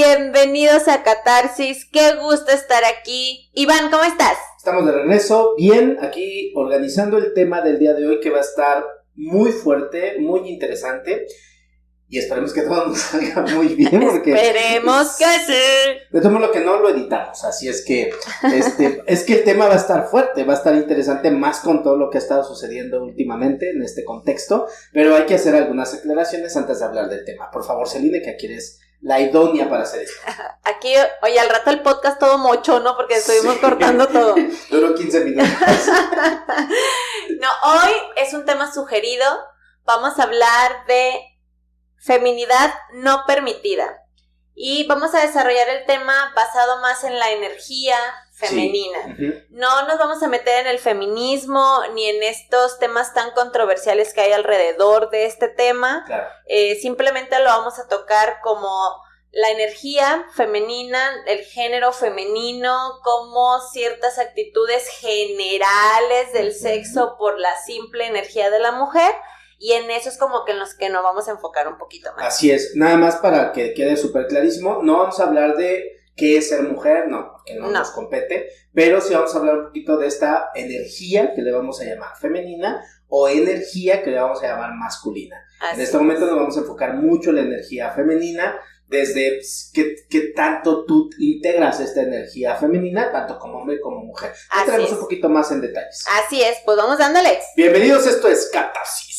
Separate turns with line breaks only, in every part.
Bienvenidos a Catarsis, qué gusto estar aquí. Iván, ¿cómo estás?
Estamos de regreso, bien, aquí organizando el tema del día de hoy que va a estar muy fuerte, muy interesante y esperemos que todo nos salga muy bien porque
esperemos que sí.
De todo lo que no lo editamos, así es que es que el tema va a estar fuerte, va a estar interesante más con todo lo que ha estado sucediendo últimamente en este contexto, pero hay que hacer algunas aclaraciones antes de hablar del tema. Por favor, Celine, que aquí eres la idónea para hacer esto.
Aquí, oye, al rato el podcast todo mocho, ¿no? Porque estuvimos cortando todo.
Duró 15 minutos.
No, hoy es un tema sugerido. Vamos a hablar de feminidad no permitida. Y vamos a desarrollar el tema basado más en la energía femenina. Sí. Uh-huh. No nos vamos a meter en el feminismo ni en estos temas tan controversiales que hay alrededor de este tema.
Claro.
Simplemente lo vamos a tocar como la energía femenina, el género femenino, como ciertas actitudes generales del sexo por la simple energía de la mujer. Y en eso es como que en los que nos vamos a enfocar un poquito más.
Así es, nada más para que quede súper clarísimo, no vamos a hablar de qué es ser mujer, no, porque no nos compete, pero sí vamos a hablar un poquito de esta energía que le vamos a llamar femenina o energía que le vamos a llamar masculina. En este momento nos vamos a enfocar mucho en la energía femenina, desde qué tanto tú integras esta energía femenina, tanto como hombre como mujer. Entramos un poquito más en detalles.
Así es, pues vamos dándole.
Bienvenidos, esto es Catarsis.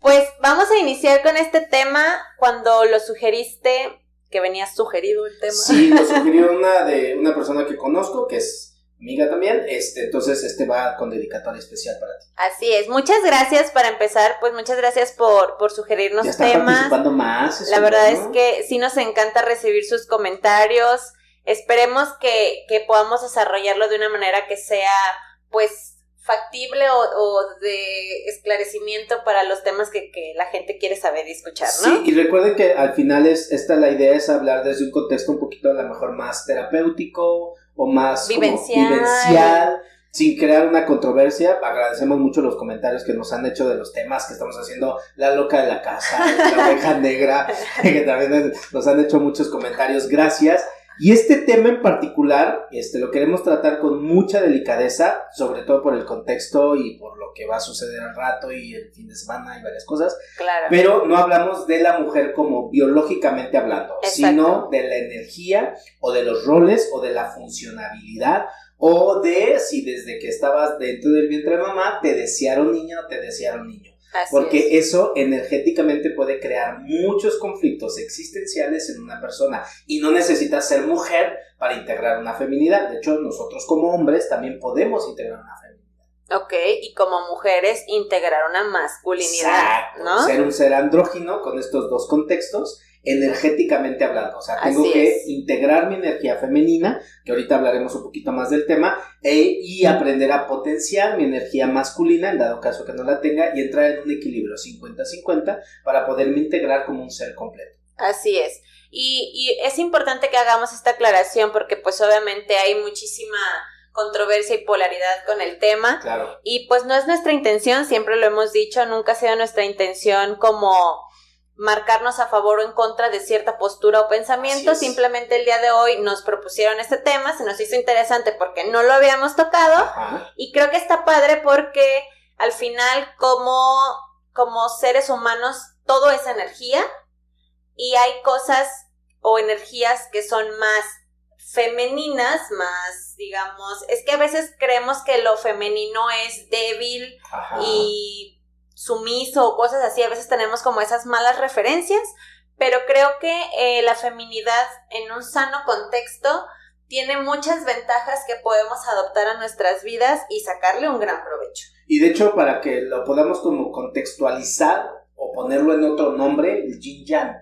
Pues vamos a iniciar con este tema cuando lo sugeriste, que venía sugerido el tema.
Sí, lo sugirió una persona que conozco, que es amiga también, entonces va con dedicatoria especial para ti.
Así es, muchas gracias para empezar, pues muchas gracias por sugerirnos
ya está
temas.
Participando más.
La verdad es que sí nos encanta recibir sus comentarios, esperemos que podamos desarrollarlo de una manera que sea, pues, factible o de esclarecimiento para los temas que la gente quiere saber y escuchar, ¿no?
Sí, y recuerden que al final la idea es hablar desde un contexto un poquito a lo mejor más terapéutico o más vivencial, sin crear una controversia. Agradecemos mucho los comentarios que nos han hecho de los temas que estamos haciendo, la loca de la casa, la oveja negra, que también nos han hecho muchos comentarios, gracias. Y este tema en particular, lo queremos tratar con mucha delicadeza, sobre todo por el contexto y por lo que va a suceder al rato y el fin de semana y varias cosas.
Claro.
Pero no hablamos de la mujer como biológicamente hablando, sino de la energía o de los roles o de la funcionabilidad o de si desde que estabas dentro del vientre de mamá te desearon niña o te desearon niño. Porque eso energéticamente puede crear muchos conflictos existenciales en una persona y no necesitas ser mujer para integrar una feminidad. De hecho, nosotros como hombres también podemos integrar una feminidad.
Ok, y como mujeres integrar una masculinidad.
Exacto,
¿no?
Ser un ser andrógino con estos dos contextos energéticamente hablando, o sea, tengo que integrar mi energía femenina, que ahorita hablaremos un poquito más del tema, y aprender a potenciar mi energía masculina, en dado caso que no la tenga, y entrar en un equilibrio 50-50 para poderme integrar como un ser completo.
Así es, y es importante que hagamos esta aclaración porque pues obviamente hay muchísima controversia y polaridad con el tema.
Claro.
Y pues no es nuestra intención, siempre lo hemos dicho, nunca ha sido nuestra intención como marcarnos a favor o en contra de cierta postura o pensamiento. Simplemente el día de hoy nos propusieron este tema, se nos hizo interesante porque no lo habíamos tocado.
Ajá.
Y creo que está padre porque al final como seres humanos todo es energía y hay cosas o energías que son más femeninas, más, digamos, es que a veces creemos que lo femenino es débil. Ajá. Y sumiso o cosas así, a veces tenemos como esas malas referencias, pero creo que la feminidad en un sano contexto tiene muchas ventajas que podemos adoptar a nuestras vidas y sacarle un gran provecho.
Y de hecho, para que lo podamos como contextualizar o ponerlo en otro nombre, el yin yang,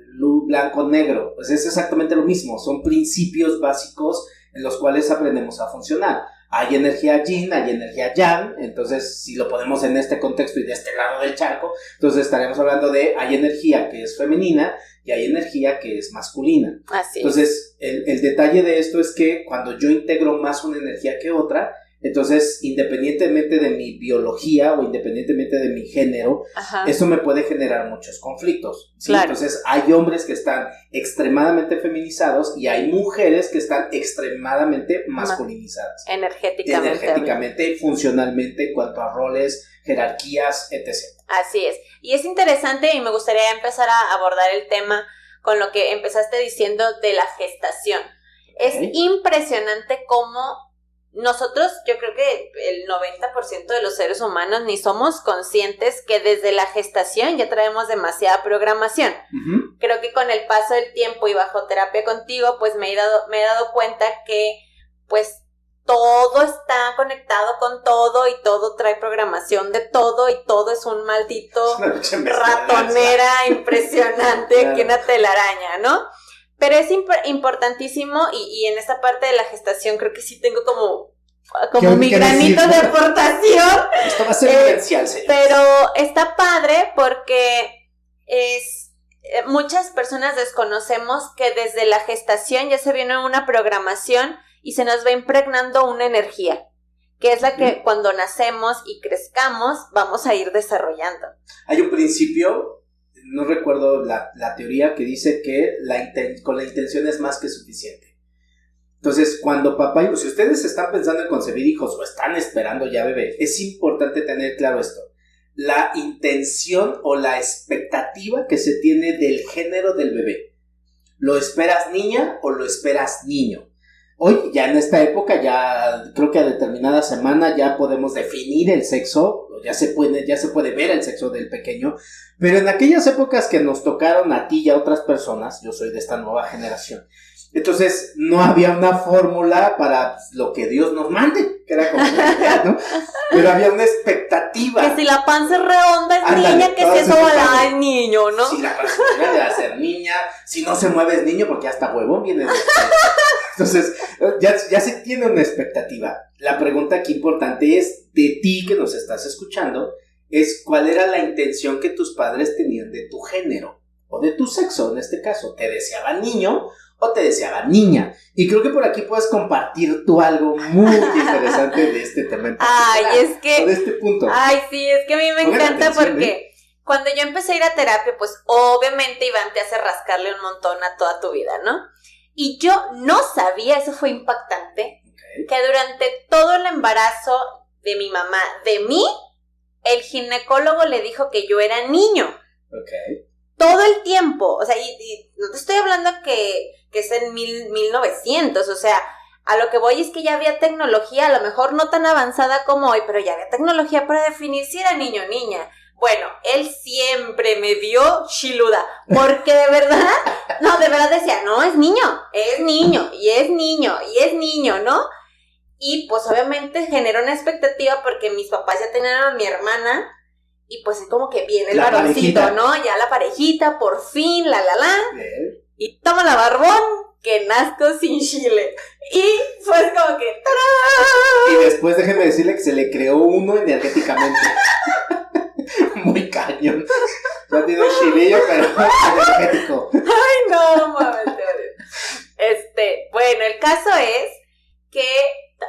luz, blanco, negro, pues es exactamente lo mismo, son principios básicos en los cuales aprendemos a funcionar. Hay energía yin, hay energía yang, entonces si lo ponemos en este contexto y de este lado del charco, entonces estaremos hablando de hay energía que es femenina y hay energía que es masculina.
Así es.
Entonces el detalle de esto es que cuando yo integro más una energía que otra, Entonces, independientemente de mi biología o independientemente de mi género, eso me puede generar muchos conflictos, ¿sí? Claro. Entonces, hay hombres que están extremadamente feminizados y hay mujeres que están extremadamente masculinizadas. Energéticamente, funcionalmente, en cuanto a roles, jerarquías, etc.
Así es. Y es interesante y me gustaría empezar a abordar el tema con lo que empezaste diciendo de la gestación. Es impresionante cómo nosotros, yo creo que el 90% de los seres humanos ni somos conscientes que desde la gestación ya traemos demasiada programación. Creo que con el paso del tiempo y bajo terapia contigo, pues me he dado cuenta que pues todo está conectado con todo y todo trae programación de todo y todo es un maldito ratonera impresionante, claro. Que una telaraña, ¿no? Pero es importantísimo y en esta parte de la gestación creo que sí tengo como mi granito de aportación.
Esto va a ser esencial, señor.
Pero está padre porque muchas personas desconocemos que desde la gestación ya se viene una programación y se nos va impregnando una energía, que es la que cuando nacemos y crezcamos vamos a ir desarrollando.
Hay un principio, no recuerdo la teoría, que dice que con la intención es más que suficiente. Entonces, cuando papá, si ustedes están pensando en concebir hijos o están esperando ya bebé, es importante tener claro esto. La intención o la expectativa que se tiene del género del bebé. ¿Lo esperas niña o lo esperas niño? Hoy, ya en esta época, ya creo que a determinada semana ya podemos definir el sexo, ya se puede ver el sexo del pequeño, pero en aquellas épocas que nos tocaron a ti y a otras personas, yo soy de esta nueva generación, entonces no había una fórmula para lo que Dios nos mande, que era como la idea, ¿no? Pero había una expectativa.
Que si la panza es redonda es niña, que si eso va es niño, ¿no?
Si la panza es redonda debe ser niña, si no se mueve es niño porque hasta huevón viene de Entonces, ya se tiene una expectativa. La pregunta aquí importante es, de ti que nos estás escuchando, es cuál era la intención que tus padres tenían de tu género, o de tu sexo en este caso. ¿Te deseaban niño o te deseaban niña? Y creo que por aquí puedes compartir tú algo muy interesante de este tema.
Es que...
O de este punto.
Sí, es que a mí me encanta porque... Cuando yo empecé a ir a terapia, pues obviamente Iván te hace rascarle un montón a toda tu vida, ¿no? Y yo no sabía, eso fue impactante, que durante todo el embarazo de mi mamá, de mí, el ginecólogo le dijo que yo era niño. Todo el tiempo, o sea, y no te estoy hablando que es en 1900, o sea, a lo que voy es que ya había tecnología, a lo mejor no tan avanzada como hoy, pero ya había tecnología para definir si era niño o niña. Bueno, él siempre me vio chiluda, porque de verdad decía, no, es niño, y es niño, ¿no? Y pues obviamente generó una expectativa porque mis papás ya tenían a mi hermana, y pues es como que viene el varoncito, ¿no? Ya la parejita, por fin, y toma la barbón, que nazco sin chile. Y fue como que ¡tarán!
Y después déjeme decirle que se le creó uno energéticamente. Muy cañón. Ya tiene chilillo, pero energético.
Ay, no, mames. Bueno, el caso es que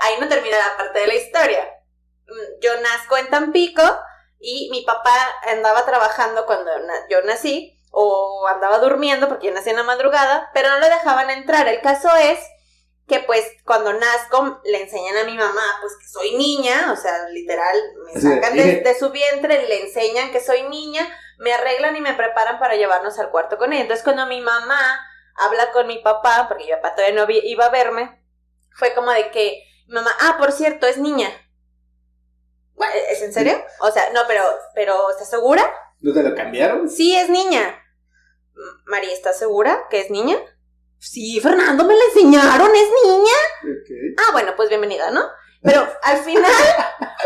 ahí no termina la parte de la historia. Yo nazco en Tampico y mi papá andaba trabajando cuando yo nací, o andaba durmiendo porque yo nací en la madrugada, pero no le dejaban entrar. El caso es que pues cuando nazco le enseñan a mi mamá pues que soy niña, o sea, literal, me sacan de su vientre, le enseñan que soy niña, me arreglan y me preparan para llevarnos al cuarto con ella. Entonces cuando mi mamá habla con mi papá, porque mi papá todavía no iba a verme, fue como de que mi mamá, por cierto, es niña. ¿Es en serio? O sea, no, pero ¿estás segura?
¿No te lo cambiaron?
Sí, es niña. María, ¿estás segura que es niña? Sí, Fernando, me la enseñaron, ¿es niña? Bueno, pues bienvenida, ¿no? Pero al final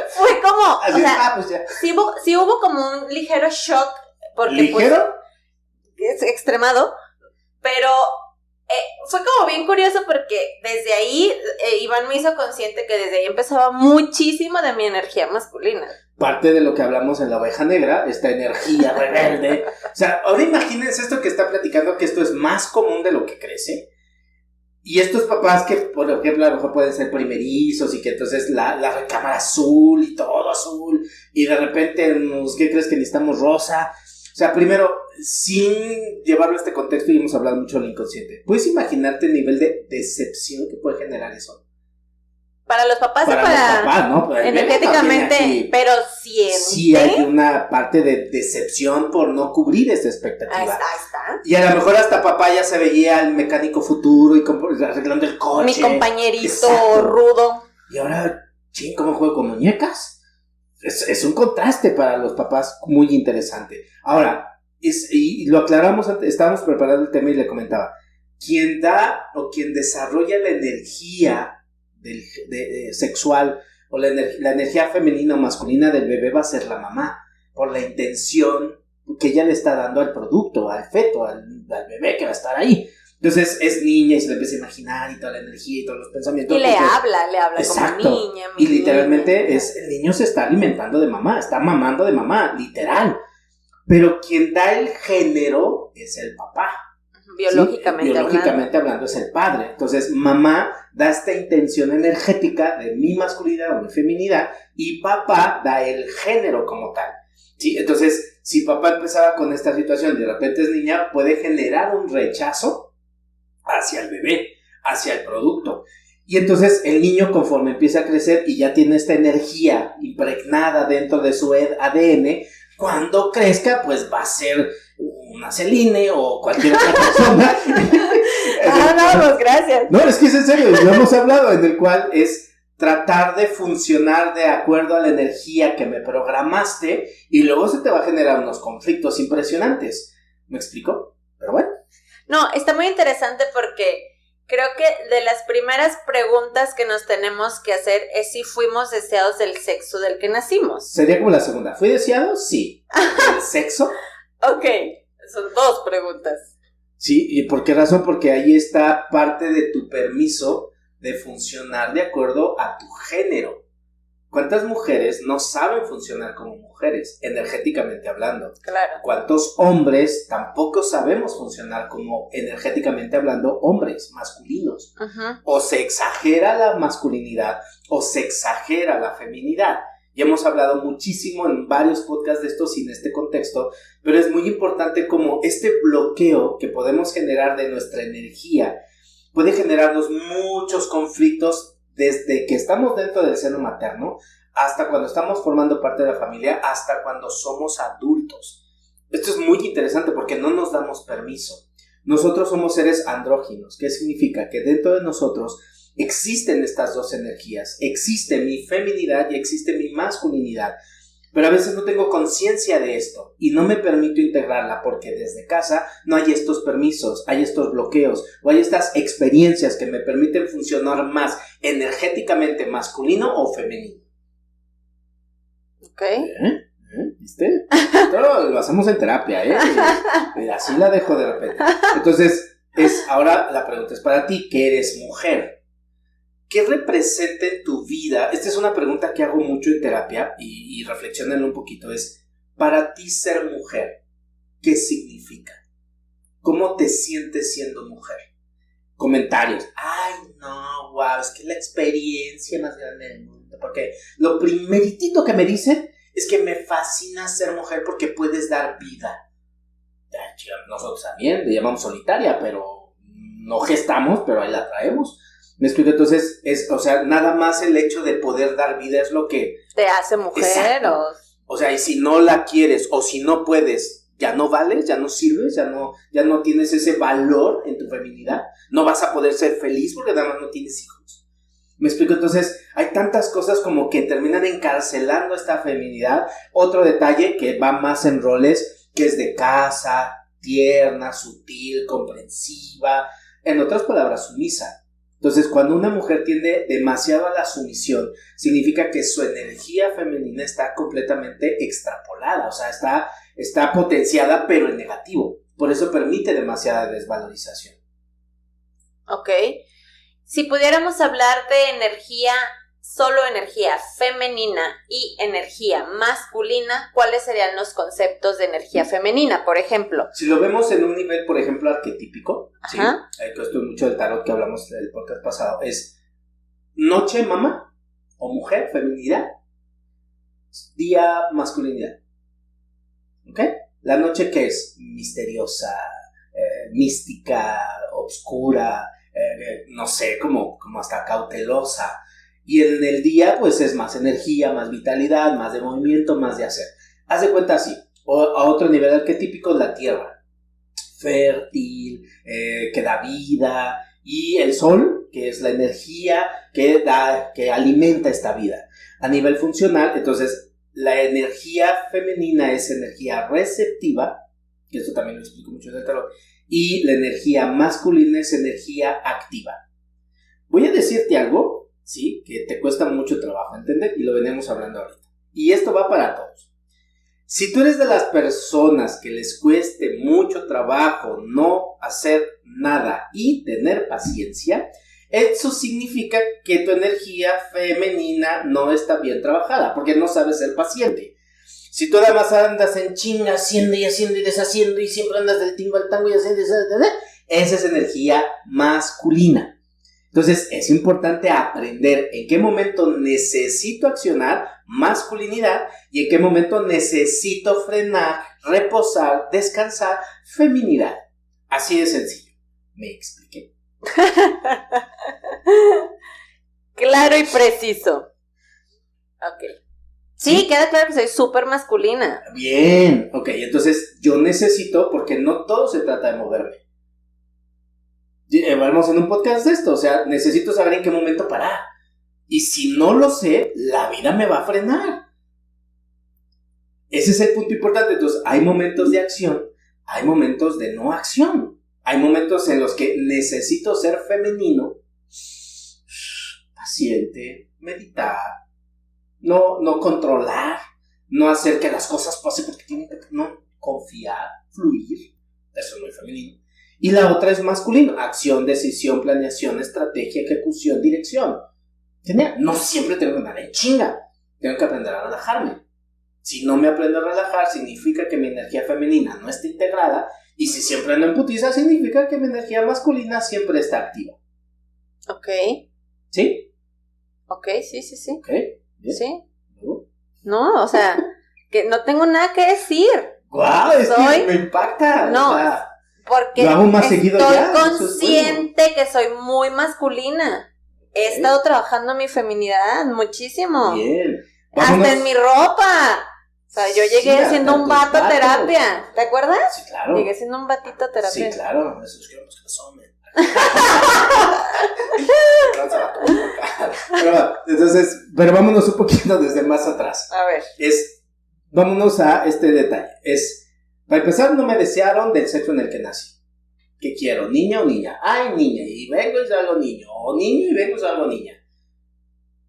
fue como,
así,
o sea,
pues ya.
Sí hubo como un ligero shock. Porque,
¿ligero?
Pues, es extremado, pero fue como bien curioso porque desde ahí, Iván me hizo consciente que desde ahí empezaba muchísimo de mi energía masculina.
Parte de lo que hablamos en La Oveja Negra, esta energía rebelde. O sea, ahora imagínense esto que está platicando, que esto es más común de lo que crece. Y estos papás que, por ejemplo, a lo mejor pueden ser primerizos y que entonces la recámara azul y todo azul y de repente, ¿qué crees que necesitamos rosa? O sea, primero, sin llevarlo a este contexto, y hemos hablado mucho del inconsciente, ¿puedes imaginarte el nivel de decepción que puede generar eso?
Para los papás
para
y para
los papás, ¿no? Pues
energéticamente,
aquí,
pero siente.
Sí hay una parte de decepción por no cubrir esta expectativa.
Ahí está.
Y a lo mejor hasta papá ya se veía el mecánico futuro y arreglando el coche.
Mi compañerito
Exacto.
rudo.
Y ahora, ¿cómo juego con muñecas? Es un contraste para los papás muy interesante. Ahora, y lo aclaramos antes, estábamos preparando el tema y le comentaba, quien da o quien desarrolla la energía sexual o la energía femenina o masculina del bebé va a ser la mamá, por la intención que ella le está dando al producto, al feto, al bebé que va a estar ahí. Entonces es niña y se le empieza a imaginar y toda la energía y todos los pensamientos.
Y le habla
exacto,
como niña.
Y literalmente el niño se está alimentando de mamá, está mamando de mamá, literal. Pero quien da el género es el papá.
Biológicamente
hablando es el padre. Entonces mamá da esta intención energética de mi masculinidad o mi feminidad y papá da el género como tal. ¿Sí? Entonces si papá empezaba con esta situación y de repente es niña, puede generar un rechazo hacia el bebé, hacia el producto. Y entonces el niño, conforme empieza a crecer y ya tiene esta energía impregnada dentro de su ADN, cuando crezca pues va a ser una Celine o cualquier otra persona.
Pues gracias.
No, es que es en serio, lo hemos hablado, en el cual es tratar de funcionar de acuerdo a la energía que me programaste y luego se te va a generar unos conflictos impresionantes. ¿Me explico? Pero bueno.
No, está muy interesante porque creo que de las primeras preguntas que nos tenemos que hacer es si fuimos deseados del sexo del que nacimos.
Sería como la segunda. ¿Fui deseado? Sí. ¿El sexo?
Ok, son dos preguntas.
Sí, ¿y por qué razón? Porque ahí está parte de tu permiso de funcionar de acuerdo a tu género. ¿Cuántas mujeres no saben funcionar como mujeres, energéticamente hablando?
Claro.
¿Cuántos hombres tampoco sabemos funcionar como, energéticamente hablando, hombres masculinos?
Uh-huh.
O se exagera la masculinidad o se exagera la feminidad. Ya hemos hablado muchísimo en varios podcasts de esto sin este contexto, pero es muy importante como este bloqueo que podemos generar de nuestra energía puede generarnos muchos conflictos desde que estamos dentro del seno materno hasta cuando estamos formando parte de la familia, hasta cuando somos adultos. Esto es muy interesante porque no nos damos permiso. Nosotros somos seres andróginos. ¿Qué significa? Que dentro de nosotros existen estas dos energías. Existe mi feminidad y existe mi masculinidad. Pero a veces no tengo conciencia de esto y no me permito integrarla porque desde casa no hay estos permisos, hay estos bloqueos o hay estas experiencias que me permiten funcionar más energéticamente masculino o femenino.
Ok.
¿Viste? Esto lo hacemos en terapia, así la dejo de repente. Entonces, ahora la pregunta es para ti, que eres mujer. ¿Qué representa en tu vida? Esta es una pregunta que hago mucho en terapia y reflexionenlo un poquito. Es, para ti ser mujer, ¿qué significa? ¿Cómo te sientes siendo mujer? Comentarios. Ay, no, wow, es que es la experiencia más grande del mundo. Porque lo primeritito que me dicen es que me fascina ser mujer porque puedes dar vida. Nosotros también le llamamos solitaria, pero no gestamos, pero ahí la traemos. ¿Me explico? Entonces, nada más el hecho de poder dar vida es lo que
te hace mujer.
O sea, y si no la quieres o si no puedes, ya no vales, ya no sirves, ya no tienes ese valor en tu feminidad. No vas a poder ser feliz porque nada más no tienes hijos. ¿Me explico? Entonces, hay tantas cosas como que terminan encarcelando esta feminidad. Otro detalle que va más en roles, que es de casa, tierna, sutil, comprensiva. En otras palabras, sumisa. Entonces, cuando una mujer tiende demasiado a la sumisión, significa que su energía femenina está completamente extrapolada, o sea, está potenciada, pero en negativo. Por eso permite demasiada desvalorización.
Ok. Si pudiéramos hablar de energía solo energía femenina y energía masculina, ¿cuáles serían los conceptos de energía femenina, por ejemplo?
Si lo vemos en un nivel, por ejemplo, arquetípico, ¿sí?
Ajá.
Esto es mucho del tarot que hablamos en el podcast pasado, es noche, mamá, o mujer, feminidad, día, masculinidad. ¿Ok? La noche, ¿qué es? Misteriosa, mística, obscura, no sé, como hasta cautelosa. Y en el día, pues es más energía, más vitalidad, más de movimiento, más de hacer. Haz de cuenta así, a otro nivel arquetípico, la tierra, fértil, que da vida, y el sol, que es la energía que alimenta esta vida. A nivel funcional, entonces, la energía femenina es energía receptiva, que esto también lo explico mucho en el tarot, y la energía masculina es energía activa. Voy a decirte algo, ¿sí? Que te cuesta mucho trabajo entender, y lo venimos hablando ahorita. Y esto va para todos. Si tú eres de las personas que les cueste mucho trabajo no hacer nada y tener paciencia, eso significa que tu energía femenina no está bien trabajada, porque no sabes ser paciente. Si tú además andas en chinga haciendo y deshaciendo y siempre andas del tingo al tango y haciendo y deshaciendo, esa es energía masculina. Entonces es importante aprender en qué momento necesito accionar masculinidad y en qué momento necesito frenar, reposar, descansar feminidad. Así de sencillo. ¿Me expliqué?
Claro y preciso. Ok. Sí, queda claro que soy súper masculina.
Bien, ok, entonces yo necesito, porque no todo se trata de moverme. Vamos en un podcast de esto, o sea, necesito saber en qué momento parar. Y si no lo sé, la vida me va a frenar. Ese es el punto importante. Entonces, hay momentos de acción, hay momentos de no acción. Hay momentos en los que necesito ser femenino, paciente, meditar, no controlar, no hacer que las cosas pasen porque tienen que, no, confiar, fluir. Eso es muy femenino. Y la otra es masculino, acción, decisión, planeación, estrategia, ejecución, dirección. ¿Entendés? No siempre tengo que andar en chinga, tengo que aprender a relajarme. Si no me aprendo a relajar, significa que mi energía femenina no está integrada, y si siempre ando en putiza, significa que mi energía masculina siempre está activa.
Ok.
¿Sí?
Ok, sí.
Ok, bien.
Sí. No, o sea, que no tengo nada que decir.
¡Guau! Es que me impacta.
No,
o sea,
porque
lo hago más seguido
estoy
ya,
consciente que soy muy masculina. He estado trabajando mi feminidad muchísimo.
Bien.
Vámonos. Hasta en mi ropa. O sea, yo llegué siendo un vato a terapia. ¿Te acuerdas?
Sí, claro.
Llegué siendo un batito a terapia.
Sí, claro. Eso es que los que son. Pero vámonos un poquito desde más atrás.
A ver.
Vámonos a este detalle. Para empezar, no me desearon del sexo en el que nací. ¿Qué quiero? ¿Niña o niña? Ay, niña, y vengo y salgo niño. O niño y vengo y salgo niña.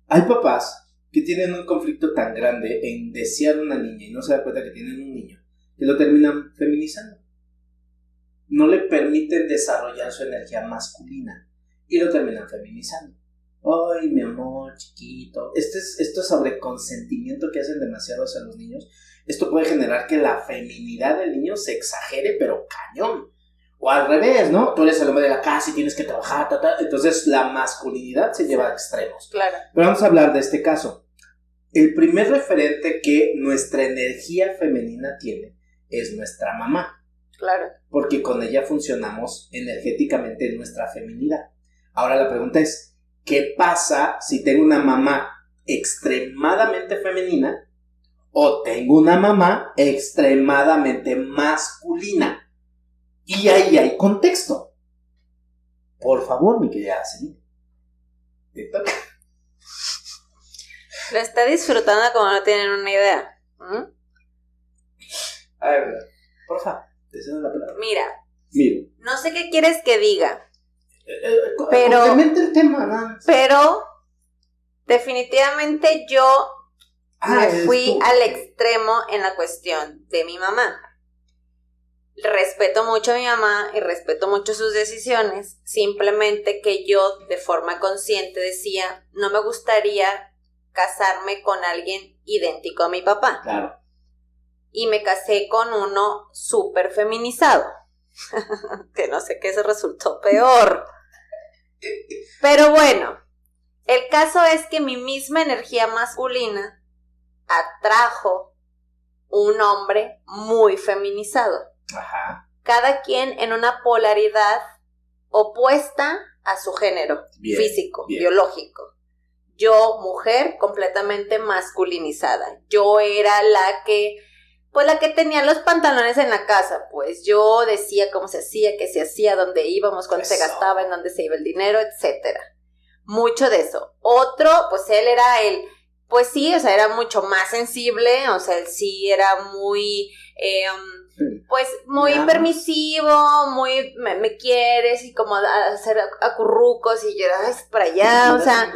Hay papás que tienen un conflicto tan grande en desear una niña y no se dan cuenta que tienen un niño, que lo terminan feminizando. No le permiten desarrollar su energía masculina y lo terminan feminizando. Ay, mi amor, chiquito. Esto sobre consentimiento que hacen demasiado hacia los niños. Esto puede generar que la feminidad del niño se exagere, pero cañón. O al revés, ¿no? Tú eres el hombre de la casa y tienes que trabajar, entonces la masculinidad se lleva a extremos.
Claro.
Pero vamos a hablar de este caso. El primer referente que nuestra energía femenina tiene es nuestra mamá.
Claro.
Porque con ella funcionamos energéticamente en nuestra feminidad. Ahora la pregunta es, ¿qué pasa si tengo una mamá extremadamente femenina o tengo una mamá extremadamente masculina? Y ahí hay contexto. Por favor, mi querida Celina. Te toca.
Lo está disfrutando como no tienen una idea.
A ver, por favor, te cedo la palabra.
Mira.
No
sé qué quieres que diga.
Pero complementa el tema, ¿no?
Pero definitivamente yo me fui al extremo en la cuestión de mi mamá. respeto mucho a mi mamá y respeto mucho sus decisiones, simplemente que yo de forma consciente decía, no me gustaría casarme con alguien idéntico a mi papá.
Claro.
Y me casé con uno súper feminizado, que no sé qué se resultó peor. Pero bueno, el caso es que mi misma energía masculina atrajo un hombre muy feminizado.
Ajá.
Cada quien en una polaridad opuesta a su género físico, biológico. Yo, mujer, completamente masculinizada. Yo era la que tenía los pantalones en la casa, pues yo decía cómo se hacía, qué se hacía, dónde íbamos, cuánto se gastaba, en dónde se iba el dinero, etcétera. Mucho de eso. Otro, pues él era pues sí, o sea, era mucho más sensible, o sea, él sí era muy, pues muy permisivo, muy, me quieres, y como hacer acurrucos, y yo era para allá, o sea,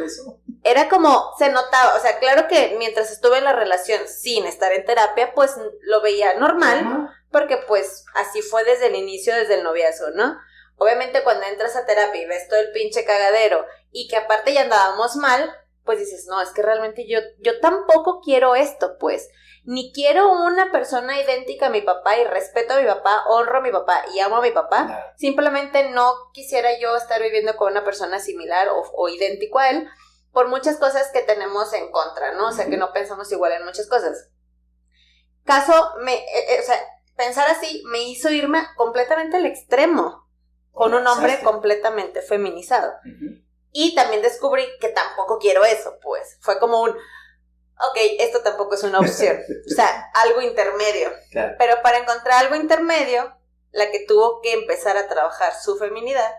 era como, se notaba, o sea, claro que mientras estuve en la relación sin estar en terapia, pues lo veía normal, porque pues así fue desde el inicio, desde el noviazgo, ¿no? Obviamente cuando entras a terapia y ves todo el pinche cagadero, y que aparte ya andábamos mal, pues dices, no, es que realmente yo tampoco quiero esto, pues, ni quiero una persona idéntica a mi papá, y respeto a mi papá, honro a mi papá y amo a mi papá, claro. Simplemente no quisiera yo estar viviendo con una persona similar o idéntico a él, por muchas cosas que tenemos en contra, ¿no? O sea, que no pensamos igual en muchas cosas. Pensar así me hizo irme completamente al extremo, con un hombre completamente feminizado. Y también descubrí que tampoco quiero eso, pues. Fue como ok, esto tampoco es una opción. O sea, algo intermedio. Claro. Pero para encontrar algo intermedio, la que tuvo que empezar a trabajar su feminidad,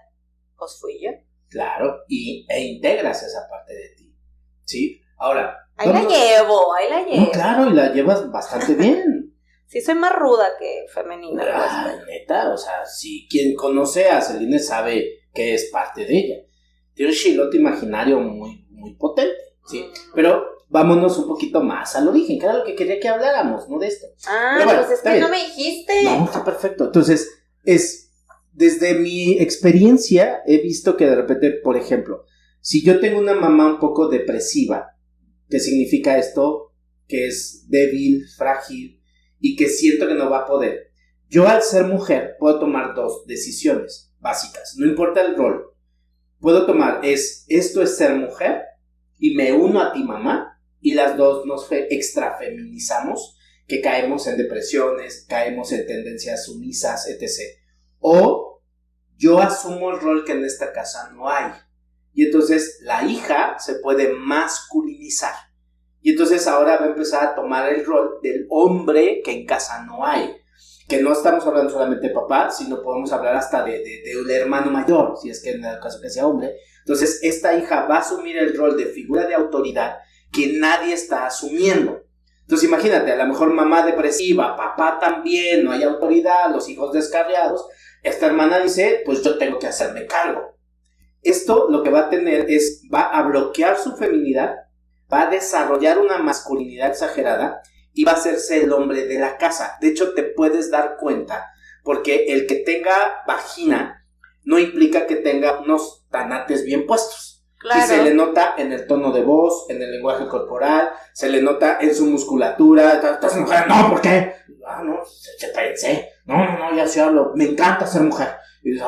pues fui yo.
Claro, e integras esa parte de ti, ¿sí? Ahora...
Ahí la llevo.
No, claro, y la llevas bastante bien.
Sí, soy más ruda que femenina.
Neta, o sea, si quien conoce a Celine sabe que es parte de ella. Tiene un chilote imaginario muy, muy potente, ¿sí? Pero vámonos un poquito más al origen, que era lo que quería que habláramos, ¿no? De esto.
Bueno, pues es que bien. No me dijiste.
No, está perfecto. Entonces, desde mi experiencia, he visto que de repente, por ejemplo, si yo tengo una mamá un poco depresiva, ¿qué significa esto? Que es débil, frágil y que siento que no va a poder. Yo, al ser mujer, puedo tomar dos decisiones básicas, no importa el rol. Puedo tomar, esto es ser mujer y me uno a ti, mamá, y las dos nos extrafeminizamos, que caemos en depresiones, caemos en tendencias sumisas, etc. O yo asumo el rol que en esta casa no hay. Y entonces la hija se puede masculinizar. Y entonces ahora va a empezar a tomar el rol del hombre que en casa no hay. Que no estamos hablando solamente de papá, sino podemos hablar hasta de un hermano mayor, si es que en el caso que sea hombre. Entonces esta hija va a asumir el rol de figura de autoridad que nadie está asumiendo. Entonces imagínate, a lo mejor mamá depresiva, papá también, no hay autoridad, los hijos descarriados. Esta hermana dice, pues yo tengo que hacerme cargo. Esto lo que va a tener va a bloquear su feminidad, va a desarrollar una masculinidad exagerada y va a hacerse el hombre de la casa. De hecho, te puedes dar cuenta, porque el que tenga vagina no implica que tenga unos tanates bien puestos. Claro. Y se le nota en el tono de voz, en el lenguaje corporal, se le nota en su musculatura. ¿Estás mujer? No, ¿por qué? No, se pensé. No, ya sí hablo. Me encanta ser mujer. Y dices,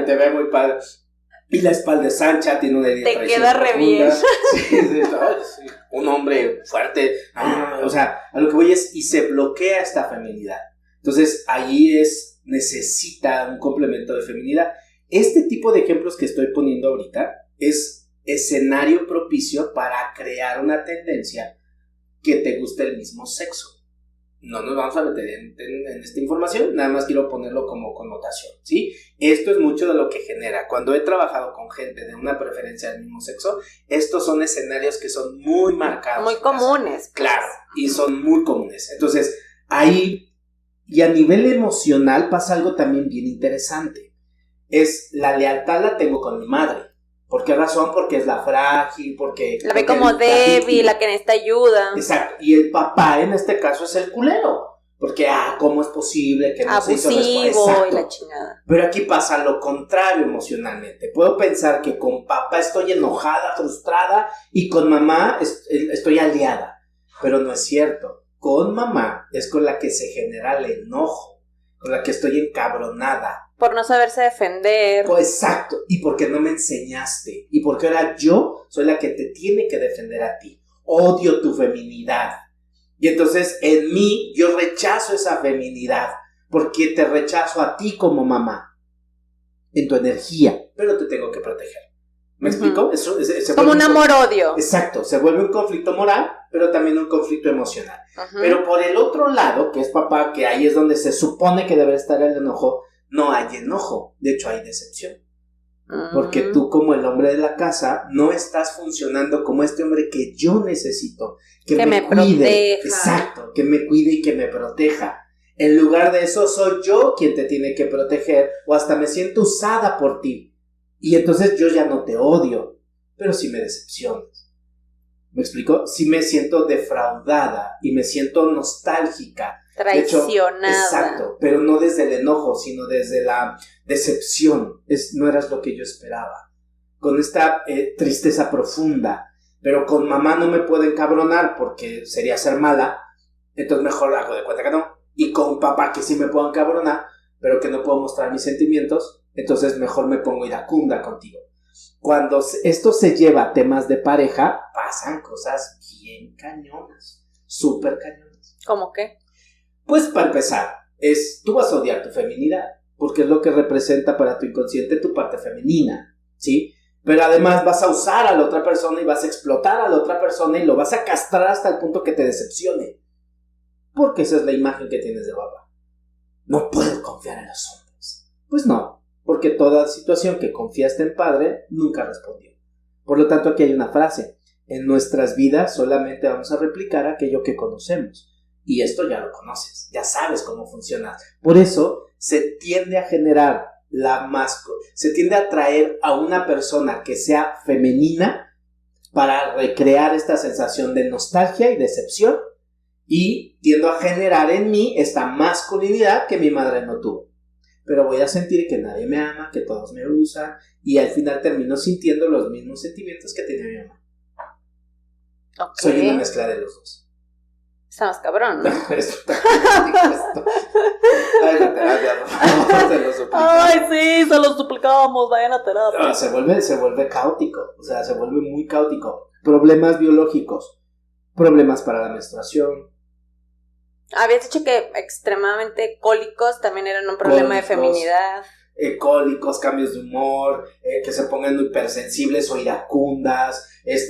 te ve muy padre. Y la espalda es ancha, tiene una línea.
Te queda re bien.
Sí, un hombre fuerte. O sea, a lo que voy es, y se bloquea esta feminidad. Entonces, ahí necesita un complemento de feminidad. Este tipo de ejemplos que estoy poniendo ahorita es escenario propicio para crear una tendencia que te guste el mismo sexo. No nos vamos a meter en esta información, nada más quiero ponerlo como connotación, ¿sí? Esto es mucho de lo que genera. Cuando he trabajado con gente de una preferencia del mismo sexo, estos son escenarios que son muy marcados.
Muy comunes.
Claro, y son muy comunes. Entonces, ahí, y a nivel emocional pasa algo también bien interesante. La lealtad la tengo con mi madre. ¿Por qué razón? Porque es la frágil, porque...
La ve como débil, la que necesita ayuda.
Exacto. Y el papá, en este caso, es el culero. Porque, ¿cómo es posible que no se hizo
abusivo y la chingada?
Pero aquí pasa lo contrario emocionalmente. Puedo pensar que con papá estoy enojada, frustrada, y con mamá estoy aliada. Pero no es cierto. Con mamá es con la que se genera el enojo, con la que estoy encabronada.
Por no saberse defender.
Exacto. Y porque no me enseñaste. Y porque ahora yo soy la que te tiene que defender a ti. Odio tu feminidad. Y entonces en mí yo rechazo esa feminidad. Porque te rechazo a ti como mamá. En tu energía. Pero te tengo que proteger. ¿Me explico? Eso,
como un amor-odio.
Exacto. Se vuelve un conflicto moral, pero también un conflicto emocional. Pero por el otro lado, que es papá, que ahí es donde se supone que debe estar el enojo, no hay enojo. De hecho, hay decepción. Porque tú, como el hombre de la casa, no estás funcionando como este hombre que yo necesito. Que me cuide. Proteja. Exacto. Que me cuide y que me proteja. En lugar de eso, soy yo quien te tiene que proteger, o hasta me siento usada por ti. Y entonces yo ya no te odio, pero sí me decepcionas. ¿Me explico? Sí me siento defraudada y me siento nostálgica.
Traicionada.
De hecho, exacto, pero no desde el enojo, sino desde la decepción. No eras lo que yo esperaba. Con esta tristeza profunda. Pero con mamá no me puedo encabronar porque sería ser mala. Entonces mejor hago de cuenta que no. Y con papá que sí me puedo encabronar, pero que no puedo mostrar mis sentimientos, entonces mejor me pongo iracunda contigo. Cuando esto se lleva a temas de pareja, pasan cosas bien cañonas, súper cañonas.
¿Cómo qué?
Pues para empezar, tú vas a odiar tu feminidad, porque es lo que representa para tu inconsciente tu parte femenina, ¿sí? Pero además vas a usar a la otra persona y vas a explotar a la otra persona y lo vas a castrar hasta el punto que te decepcione. Porque esa es la imagen que tienes de papá. No puedo confiar en los hombres. Pues no. Porque toda situación que confiaste en padre nunca respondió. Por lo tanto, aquí hay una frase. En nuestras vidas solamente vamos a replicar aquello que conocemos. Y esto ya lo conoces, ya sabes cómo funciona. Por eso se tiende a generar se tiende a atraer a una persona que sea femenina para recrear esta sensación de nostalgia y decepción. Y tiendo a generar en mí esta masculinidad que mi madre no tuvo. Pero voy a sentir que nadie me ama, que todos me usan, y al final termino sintiendo los mismos sentimientos que tenía mi mamá. Okay. Soy una mezcla de los dos.
Está más cabrón, ¿no?
Esto está esto. Ay, la terapia, por favor, se lo suplicamos.
Ay, sí, se lo suplicamos, vayan a terapia.
No, se vuelve caótico, o sea, se vuelve muy caótico. Problemas biológicos, problemas para la menstruación.
Habías dicho que extremadamente cólicos también eran un problema de feminidad.
Cólicos, cambios de humor, que se pongan hipersensibles o iracundas,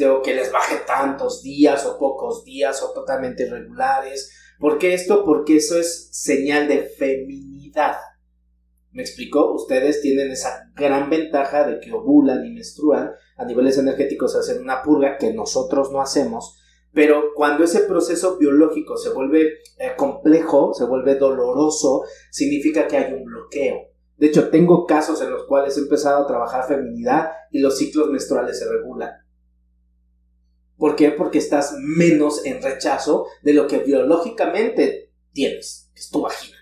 o que les baje tantos días o pocos días o totalmente irregulares. ¿Por qué esto? Porque eso es señal de feminidad. ¿Me explico? Ustedes tienen esa gran ventaja de que ovulan y menstruan a niveles energéticos, hacen una purga que nosotros no hacemos. Pero cuando ese proceso biológico se vuelve complejo, se vuelve doloroso, significa que hay un bloqueo. De hecho, tengo casos en los cuales he empezado a trabajar feminidad y los ciclos menstruales se regulan. ¿Por qué? Porque estás menos en rechazo de lo que biológicamente tienes, que es tu vagina.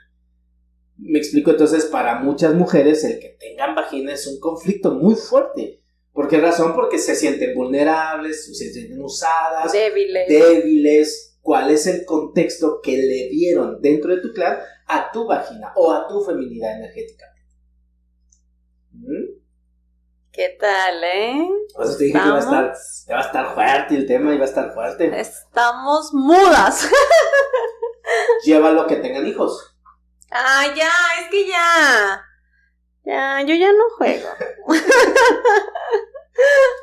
Me explico, entonces, para muchas mujeres el que tengan vagina es un conflicto muy fuerte. ¿Por qué razón? Porque se sienten vulnerables, se sienten usadas, débiles. ¿Cuál es el contexto que le dieron dentro de tu clan a tu vagina o a tu feminidad energética?
¿Qué tal,
O sea, te dije que va a estar fuerte el tema, iba a estar fuerte.
Estamos mudas.
Llévalo a que tengan hijos.
Ah, ya, es que ya. Ya, yo ya no juego.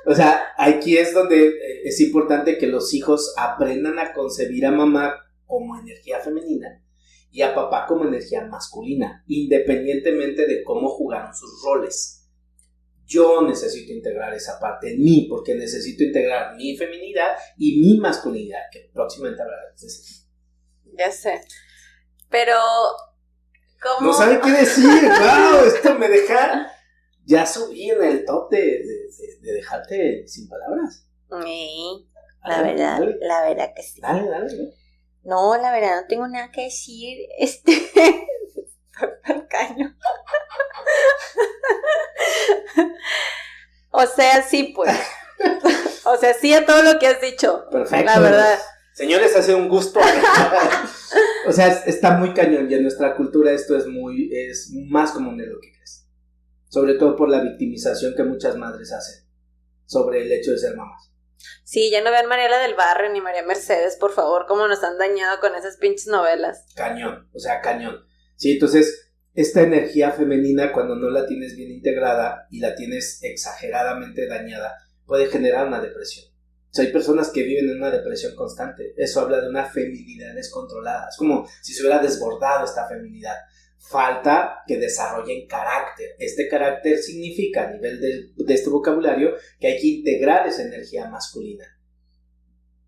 O sea, aquí es donde es importante que los hijos aprendan a concebir a mamá como energía femenina y a papá como energía masculina, independientemente de cómo jugaron sus roles. Yo necesito integrar esa parte en mí, porque necesito integrar mi feminidad y mi masculinidad, que próximamente hablaremos de ese.
Ya sé, pero ¿cómo?
No sabe qué decir. Wow, esto me deja. Ya subí en el top de dejarte sin palabras.
Sí, la verdad que sí.
Dale.
No, la verdad, no tengo nada que decir. Al caño. O sea, sí, pues. O sea, sí a todo lo que has dicho.
Perfecto.
La verdad.
Señores, ha sido un gusto. O sea, está muy cañón y en nuestra cultura esto es más común de lo que crees. Sobre todo por la victimización que muchas madres hacen sobre el hecho de ser mamás.
Sí, ya no vean Mariela del Barrio ni María Mercedes, por favor, cómo nos han dañado con esas pinches novelas.
Cañón, o sea, cañón. Sí, entonces, esta energía femenina, cuando no la tienes bien integrada y la tienes exageradamente dañada, puede generar una depresión. O sea, hay personas que viven en una depresión constante. Eso habla de una feminidad descontrolada. Es como si se hubiera desbordado esta feminidad. Falta que desarrollen carácter. Este carácter significa, a nivel de este vocabulario, que hay que integrar esa energía masculina.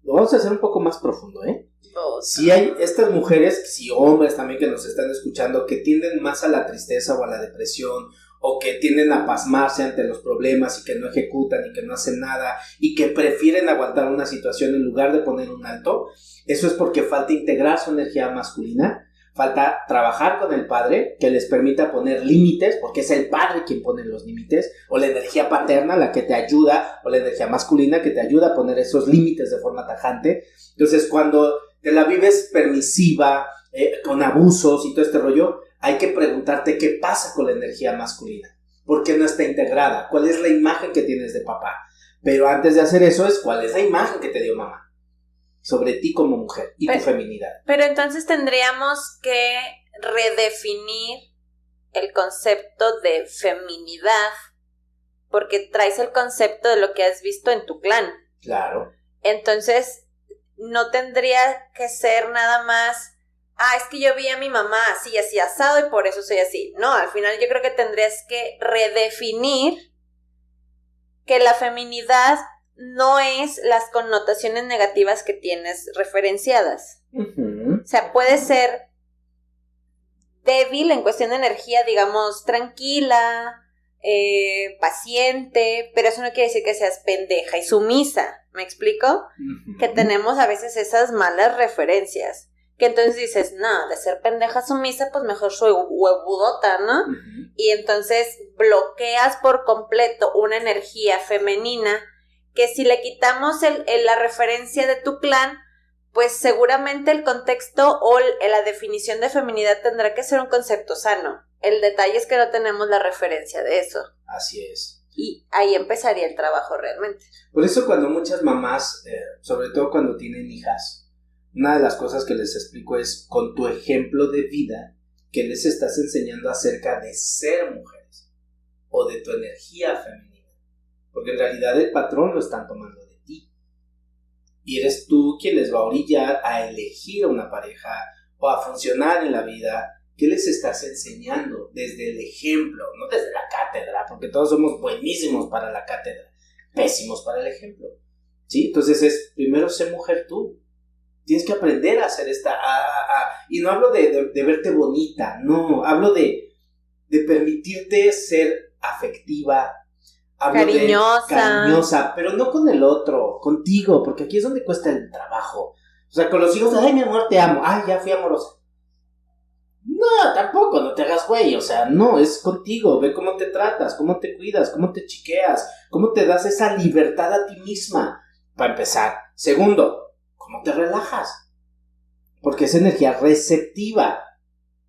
Lo vamos a hacer un poco más profundo, ¿eh? Si hay estas mujeres, si hombres también que nos están escuchando, que tienden más a la tristeza o a la depresión, o que tienden a pasmarse ante los problemas y que no ejecutan y que no hacen nada y que prefieren aguantar una situación en lugar de poner un alto, eso es porque falta integrar su energía masculina, falta trabajar con el padre que les permita poner límites, porque es el padre quien pone los límites, o la energía paterna la que te ayuda, o la energía masculina que te ayuda a poner esos límites de forma tajante. Entonces, cuando te la vives permisiva, con abusos y todo este rollo, hay que preguntarte qué pasa con la energía masculina. ¿Por qué no está integrada? ¿Cuál es la imagen que tienes de papá? Pero antes de hacer eso ¿cuál es la imagen que te dio mamá sobre ti como mujer y tu feminidad?
Pero entonces tendríamos que redefinir el concepto de feminidad, porque traes el concepto de lo que has visto en tu clan.
Claro.
Entonces, no tendría que ser nada más... es que yo vi a mi mamá así asado y por eso soy así. No, al final yo creo que tendrías que redefinir que la feminidad no es las connotaciones negativas que tienes referenciadas.
Uh-huh.
O sea, puede ser débil en cuestión de energía, digamos, tranquila, paciente, pero eso no quiere decir que seas pendeja y sumisa. ¿Me explico?
Uh-huh.
Que tenemos a veces esas malas referencias. Que entonces dices, no, de ser pendeja sumisa, pues mejor soy huevudota, ¿no?
Uh-huh.
Y entonces bloqueas por completo una energía femenina que si le quitamos la referencia de tu clan, pues seguramente el contexto o la definición de feminidad tendrá que ser un concepto sano. El detalle es que no tenemos la referencia de eso.
Así es.
Y ahí empezaría el trabajo realmente.
Por eso cuando muchas mamás, sobre todo cuando tienen hijas, una de las cosas que les explico es con tu ejemplo de vida que les estás enseñando acerca de ser mujeres o de tu energía femenina, porque en realidad el patrón lo están tomando de ti y eres tú quien les va a orillar a elegir una pareja o a funcionar en la vida. ¿Qué les estás enseñando? Desde el ejemplo, no desde la cátedra, porque todos somos buenísimos para la cátedra, pésimos para el ejemplo, ¿sí? Entonces primero sé mujer tú. Tienes que aprender a hacer y no hablo de verte bonita, no, hablo de permitirte ser afectiva, hablo cariñosa, pero no con el otro, contigo, porque aquí es donde cuesta el trabajo. O sea, con los hijos, ay, mi amor, te amo, ay, ya fui amorosa. No, tampoco, no te hagas güey, o sea, no, es contigo, ve cómo te tratas, cómo te cuidas, cómo te chiqueas, cómo te das esa libertad a ti misma, para empezar. Segundo, ¿cómo te relajas? Porque es energía receptiva.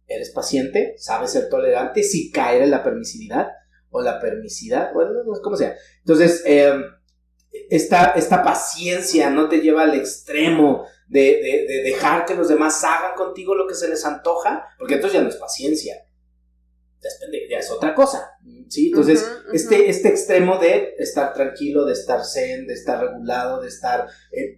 ¿Eres paciente? ¿Sabes ser tolerante sin caer en la permisividad? O la permisidad, bueno, no sé cómo sea. Entonces, esta paciencia no te lleva al extremo de dejar que los demás hagan contigo lo que se les antoja, porque entonces ya no es paciencia. Ya es otra cosa, ¿sí? Entonces, uh-huh. Este extremo de estar tranquilo, de estar zen, de estar regulado, de estar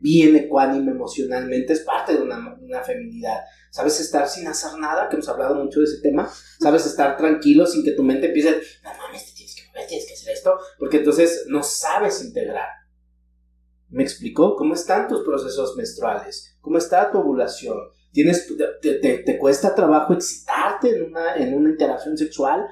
bien ecuánime emocionalmente, es parte de una feminidad. ¿Sabes estar sin hacer nada? Que hemos hablado mucho de ese tema. ¿Sabes estar tranquilo sin que tu mente empiece, no mames, te tienes que mover, tienes que hacer esto? Porque entonces no sabes integrar. ¿Me explicó? ¿Cómo están tus procesos menstruales? ¿Cómo está tu ovulación? ¿Te cuesta trabajo excitarte en una interacción sexual?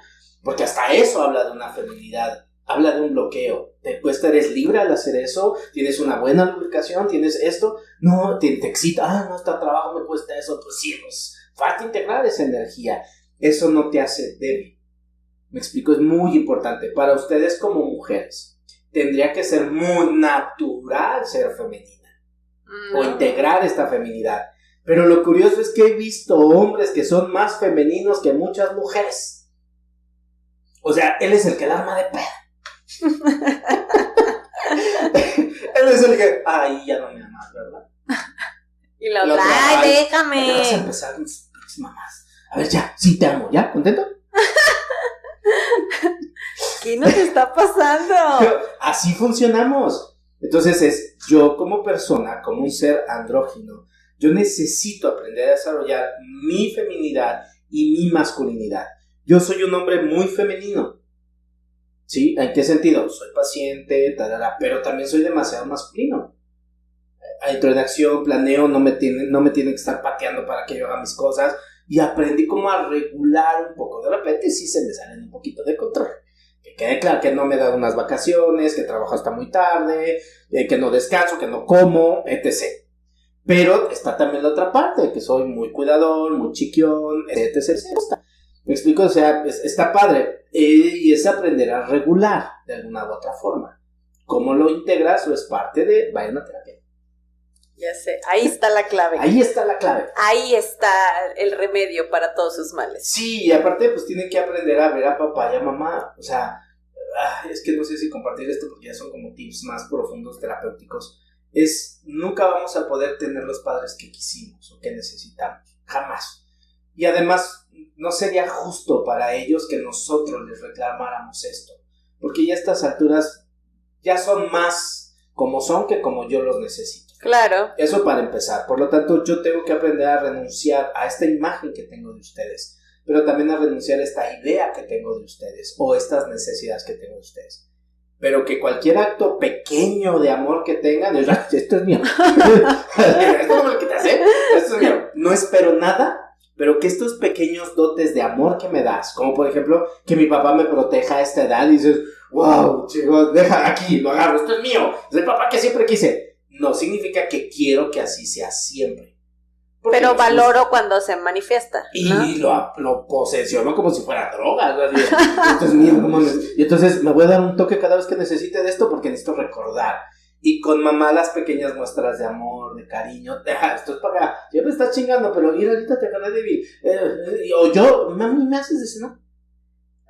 Porque hasta eso habla de una feminidad habla de un bloqueo. Después eres libre al hacer eso, tienes una buena lubricación, tienes esto, no, te excita, no, este trabajo me cuesta eso, pues sí, pues falta integrar esa energía. Eso no te hace débil. Me explico, es muy importante. Para ustedes como mujeres, tendría que ser muy natural ser femenina o integrar esta feminidad. Pero lo curioso es que he visto hombres que son más femeninos que muchas mujeres. O sea, él es el que la arma de pedo. Él es el que, ay, ya no me amas, ¿verdad?
Y la otra, ay, déjame.
Vas a empezar con tus mamás. A ver, ya, sí te amo, ¿ya? ¿Contento?
¿Qué nos está pasando?
Así funcionamos. Entonces yo como persona, como un ser andrógino, yo necesito aprender a desarrollar mi feminidad y mi masculinidad. Yo soy un hombre muy femenino. ¿Sí? ¿En qué sentido? Soy paciente, pero también soy demasiado masculino. Entro en acción, planeo, no me tienen que estar pateando para que yo haga mis cosas. Y aprendí como a regular un poco. De repente sí se me salen un poquito de control. Que quede claro que no me he dado unas vacaciones, que trabajo hasta muy tarde, que no descanso, que no como, etc. Pero está también la otra parte, que soy muy cuidador, muy chiquión, etc. Me explico, o sea, está padre. Y es aprender a regular de alguna u otra forma. ¿Cómo lo integras? O es parte de vayan a terapia.
Ya sé, ahí está la clave.
Ahí está la clave.
Ahí está el remedio para todos sus males.
Sí, y aparte pues tienen que aprender a ver a papá y a mamá. O sea, es que no sé si compartir esto porque ya son como tips más profundos terapéuticos. Nunca vamos a poder tener los padres que quisimos o que necesitamos. Jamás. Y además no sería justo para ellos que nosotros les reclamáramos esto. Porque ya a estas alturas ya son más como son que como yo los necesito.
Claro.
Eso para empezar. Por lo tanto, yo tengo que aprender a renunciar a esta imagen que tengo de ustedes, pero también a renunciar a esta idea que tengo de ustedes o estas necesidades que tengo de ustedes. Pero que cualquier acto pequeño de amor que tengan, esto es mío. Esto no me lo quitas, esto es mío. No espero nada, pero que estos pequeños dotes de amor que me das, como por ejemplo, que mi papá me proteja a esta edad y dices, wow, chicos, deja aquí, lo agarro, esto es mío, es el papá que siempre quise. No significa que quiero que así sea siempre.
Pero valoro cuando se manifiesta, ¿no?
Y lo posesiono como si fuera droga. Esto es mío, no mames. Y entonces me voy a dar un toque cada vez que necesite de esto porque necesito recordar. Y con mamá las pequeñas muestras de amor, de cariño. Esto es para acá. Ya me estás chingando, pero mira, ahorita te gané de o yo, mami, ¿me haces eso, no?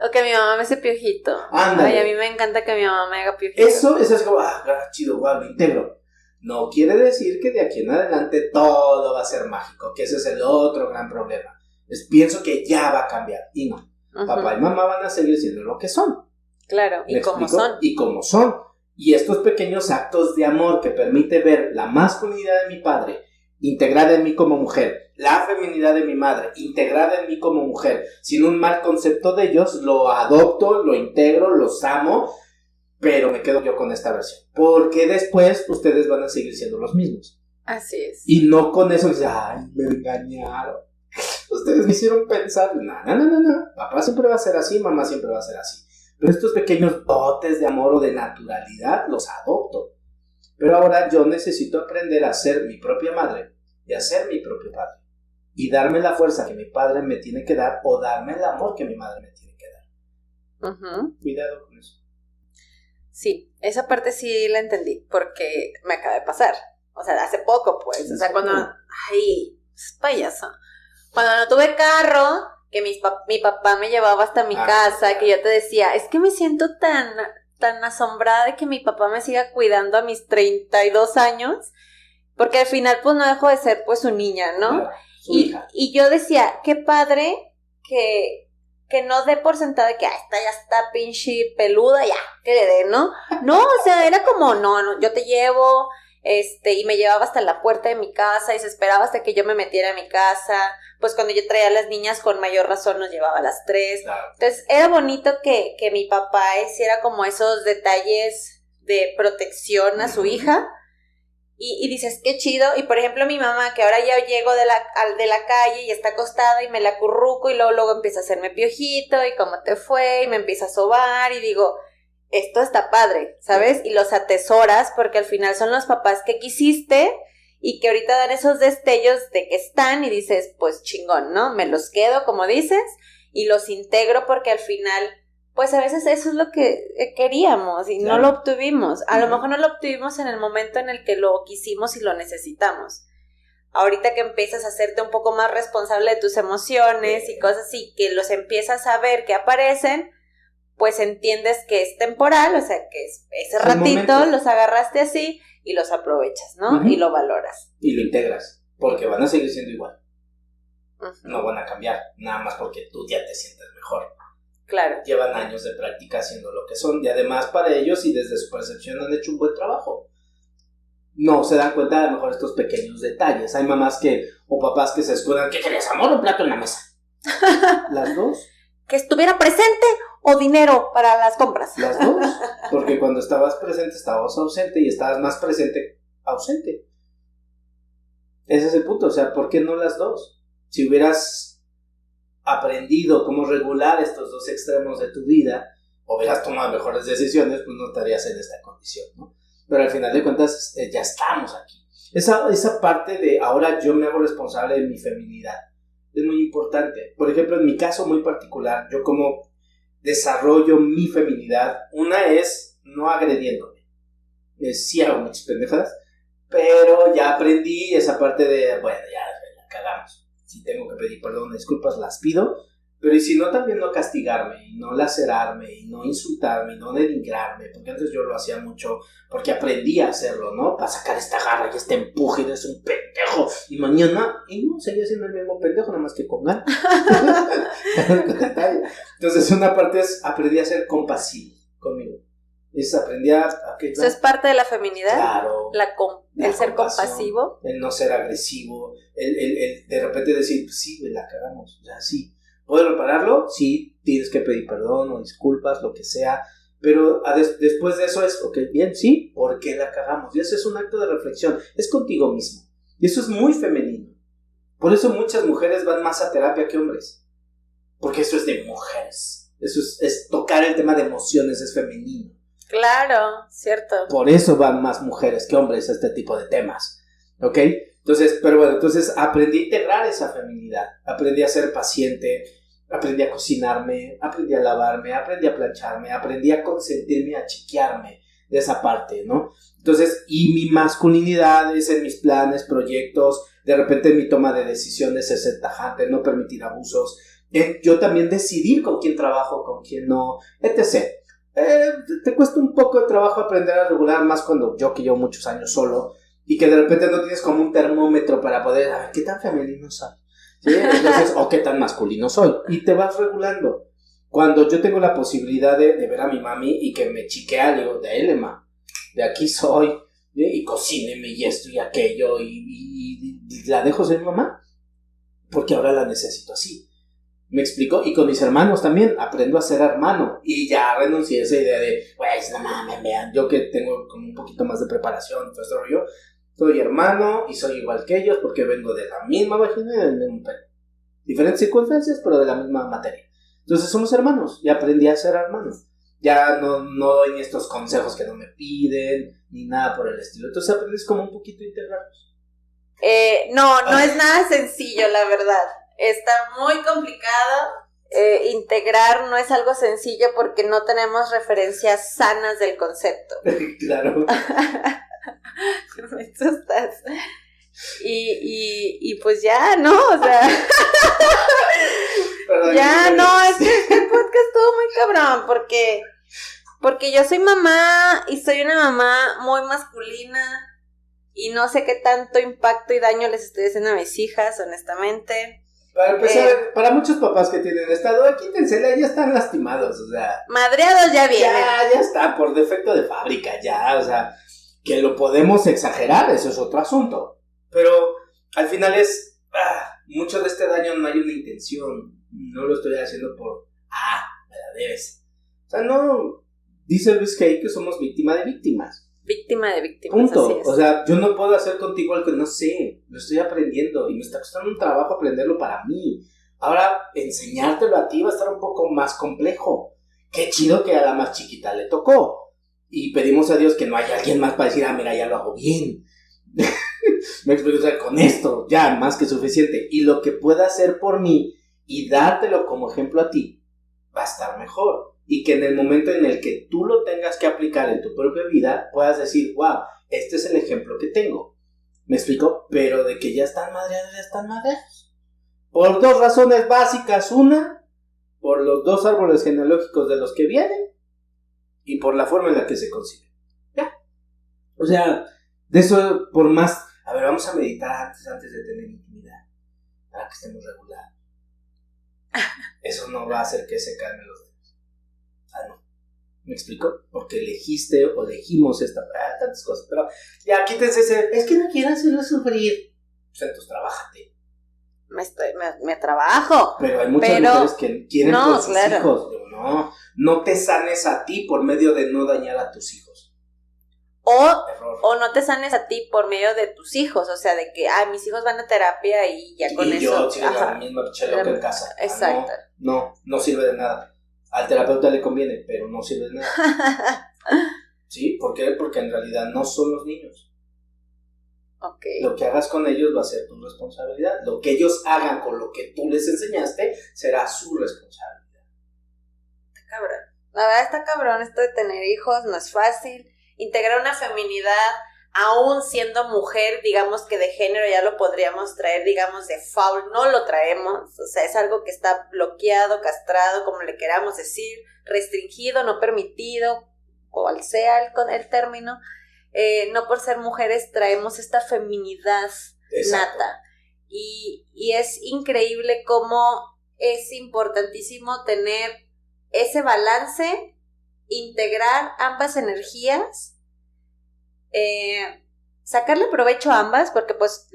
O que mi mamá me hace piojito.
Ándale.
Ay, a mí me encanta que mi mamá me haga piojito.
Eso es como, chido, lo integro. No quiere decir que de aquí en adelante todo va a ser mágico, que ese es el otro gran problema. Pienso que ya va a cambiar, y no. Uh-huh. Papá y mamá van a seguir siendo lo que son.
Claro, y como son.
Y como son. Y estos pequeños actos de amor que permite ver la masculinidad de mi padre integrada en mí como mujer, la feminidad de mi madre integrada en mí como mujer, sin un mal concepto de ellos, lo adopto, lo integro, los amo, pero me quedo yo con esta versión. Porque después ustedes van a seguir siendo los mismos.
Así es.
Y no con eso, ay, me engañaron. Ustedes me hicieron pensar, no. Papá siempre va a ser así, mamá siempre va a ser así. Pero estos pequeños dotes de amor o de naturalidad los adopto. Pero ahora yo necesito aprender a ser mi propia madre y a ser mi propio padre. Y darme la fuerza que mi padre me tiene que dar o darme el amor que mi madre me tiene que dar. Uh-huh. Cuidado con eso.
Sí, esa parte sí la entendí, porque me acaba de pasar. O sea, hace poco, pues. O sea, cuando... Ay, es payaso. Cuando no tuve carro, que mi papá me llevaba hasta mi casa, que yo te decía, es que me siento tan asombrada de que mi papá me siga cuidando a mis 32 años, porque al final, pues, no dejo de ser, pues, su niña, ¿no?
Claro, su hija.
Y yo decía, qué padre que no dé por sentada de que esta ya está pinche peluda, ya, que le dé, ¿no? No, o sea, era como, no, yo te llevo, y me llevaba hasta la puerta de mi casa y se esperaba hasta que yo me metiera a mi casa. Pues cuando yo traía a las niñas, con mayor razón nos llevaba a las 3.
Claro.
Entonces era bonito que mi papá hiciera como esos detalles de protección a su hija. Y dices, qué chido. Y por ejemplo mi mamá, que ahora ya llego de la calle y está acostada y me la acurruco y luego empieza a hacerme piojito y cómo te fue y me empieza a sobar y digo, esto está padre, ¿sabes? Y los atesoras porque al final son los papás que quisiste y que ahorita dan esos destellos de que están y dices, pues chingón, ¿no? Me los quedo, como dices, y los integro porque al final, pues a veces eso es lo que queríamos y no lo obtuvimos. A lo mejor no lo obtuvimos en el momento en el que lo quisimos y lo necesitamos. Ahorita que empiezas a hacerte un poco más responsable de tus emociones y cosas así, que los empiezas a ver que aparecen, pues entiendes que es temporal, o sea, que ese ratito los agarraste así y los aprovechas, ¿no? Y lo valoras.
Y lo integras, porque van a seguir siendo igual. No van a cambiar, nada más porque tú ya te sientes mejor.
Claro.
Llevan años de práctica haciendo lo que son, y además para ellos y desde su percepción han hecho un buen trabajo. No se dan cuenta de a lo mejor estos pequeños detalles. Hay mamás o papás que se escudan, ¿qué querías, amor o un plato en la mesa? Las dos.
Que estuviera presente o dinero para las compras.
Las dos, porque cuando estabas presente estabas ausente y estabas más presente ausente. Ese es el punto, o sea, ¿por qué no las dos? Si hubieras aprendido cómo regular estos dos extremos de tu vida, o hubieras tomado mejores decisiones, pues no estarías en esta condición, ¿no? Pero al final de cuentas ya estamos aquí. Esa parte de ahora yo me hago responsable de mi feminidad es muy importante. Por ejemplo, en mi caso muy particular, yo como desarrollo mi feminidad, una es no agrediéndome. Sí hago muchas pendejadas, pero ya aprendí esa parte de, bueno, ya la cagamos. Si tengo que pedir perdón, disculpas, las pido, pero y si no, también no castigarme, y no lacerarme, y no insultarme, y no denigrarme, porque antes yo lo hacía mucho, porque aprendí a hacerlo, ¿no? Para sacar esta garra y este empuje, eres un pendejo, y mañana, y no, seguía siendo el mismo pendejo, nada más que con ganas. Entonces, una parte es, aprendí a ser compasivo conmigo. Aprendí a
¿Eso es parte de la feminidad?
Claro.
El ser compasivo.
El no ser agresivo, el de repente decir, pues sí, la cagamos, o sea, sí. ¿Puedes repararlo? Sí, tienes que pedir perdón o disculpas, lo que sea, pero después de eso es, ok, bien, sí, ¿por qué la cagamos? Y eso es un acto de reflexión, es contigo mismo, y eso es muy femenino. Por eso muchas mujeres van más a terapia que hombres, porque eso es de mujeres, eso es tocar el tema de emociones, es femenino.
Claro, cierto.
Por eso van más mujeres que hombres a este tipo de temas, ¿ok? Entonces, pero bueno, entonces aprendí a integrar esa feminidad, aprendí a ser paciente, aprendí a cocinarme, aprendí a lavarme, aprendí a plancharme, aprendí a consentirme, a chiquearme de esa parte, ¿no? Entonces, y mi masculinidad es en mis planes, proyectos, de repente en mi toma de decisiones es ser tajante, no permitir abusos, yo también decidir con quién trabajo, con quién no, etc. Te cuesta un poco de trabajo aprender a regular, más cuando que llevo muchos años solo, y que de repente no tienes como un termómetro para poder, a ver, ¿qué tan femenino soy? ¿Sí? Entonces, o qué tan masculino soy, y te vas regulando. Cuando yo tengo la posibilidad de ver a mi mami y que me chiquea, le digo, de aquí soy, y cocíneme y esto y aquello, y la dejo ser mamá, porque ahora la necesito así. ¿Me explico? Y con mis hermanos también, aprendo a ser hermano, y ya renuncié a esa idea de, no mames, vean, yo que tengo como un poquito más de preparación, todo este rollo, soy hermano y soy igual que ellos porque vengo de la misma vagina y del mismo pelo. Diferentes circunstancias, pero de la misma materia. Entonces somos hermanos y aprendí a ser hermano. Ya no doy ni estos consejos que no me piden, ni nada por el estilo. Entonces aprendes como un poquito a integrarlos.
No es nada sencillo, la verdad. Está muy complicado. Integrar no es algo sencillo porque no tenemos referencias sanas del concepto.
Claro.
Me asustas. Y pues ya, ¿no? O sea, ya, no, es que este podcast estuvo muy cabrón, porque yo soy mamá y soy una mamá muy masculina y no sé qué tanto impacto y daño les estoy haciendo a mis hijas, honestamente.
Para empezar, para muchos papás que tienen estado, quítensela, ya están lastimados, o sea.
Madreados ya vienen.
Ya está, por defecto de fábrica, ya, o sea, que lo podemos exagerar, eso es otro asunto. Pero al final es, mucho de este daño no hay una intención, no lo estoy haciendo por, me la debes. O sea, no, dice Luis Hay que somos víctima de víctimas.
Víctima de víctimas.
Punto.
Así es.
O sea, yo no puedo hacer contigo algo que no sé, lo estoy aprendiendo y me está costando un trabajo aprenderlo para mí. Ahora, enseñártelo a ti va a estar un poco más complejo. qué chido que a la más chiquita le tocó. Y pedimos a Dios que no haya alguien más para decir, mira, ya lo hago bien. Me explico, o sea, con esto, ya, más que suficiente. Y lo que pueda hacer por mí y dártelo como ejemplo a ti, va a estar mejor. Y que en el momento en el que tú lo tengas que aplicar en tu propia vida, puedas decir, wow, este es el ejemplo que tengo. ¿Me explico? Pero de que ya están madreados. Por 2 razones básicas. Una, por los 2 árboles genealógicos de los que vienen. Y por la forma en la que se conciben. Ya. O sea, de eso, por más... A ver, vamos a meditar antes de tener intimidad. Para que estemos regulados. Eso no va a hacer que se calmen los dedos. No. ¿Me explico? Porque elegiste o elegimos tantas cosas. Pero ya, quítense ese... Es que no quiero hacerlo sufrir. Pues entonces, trabájate.
Me trabajo.
Pero hay muchas mujeres que quieren por sus hijos. Digo, no te sanes a ti por medio de no dañar a tus hijos.
O no te sanes a ti por medio de tus hijos, o sea, de que, mis hijos van a terapia y ya con eso. Y yo sigo la misma loca en casa. Exacto.
No sirve de nada. Al terapeuta le conviene, pero no sirve de nada. ¿Sí? ¿Por qué? Porque en realidad no son los niños.
Okay.
Lo que hagas con ellos va a ser tu responsabilidad. Lo que ellos hagan con lo que tú les enseñaste será su responsabilidad.
Está cabrón. La verdad está cabrón esto de tener hijos, no es fácil. Integrar una feminidad, aún siendo mujer, digamos que de género ya lo podríamos traer, digamos de foul, no lo traemos. O sea, es algo que está bloqueado, castrado, como le queramos decir, restringido, no permitido, cual sea el término. No por ser mujeres traemos esta feminidad nata. Y es increíble cómo es importantísimo tener ese balance, integrar ambas energías, sacarle provecho a ambas, porque pues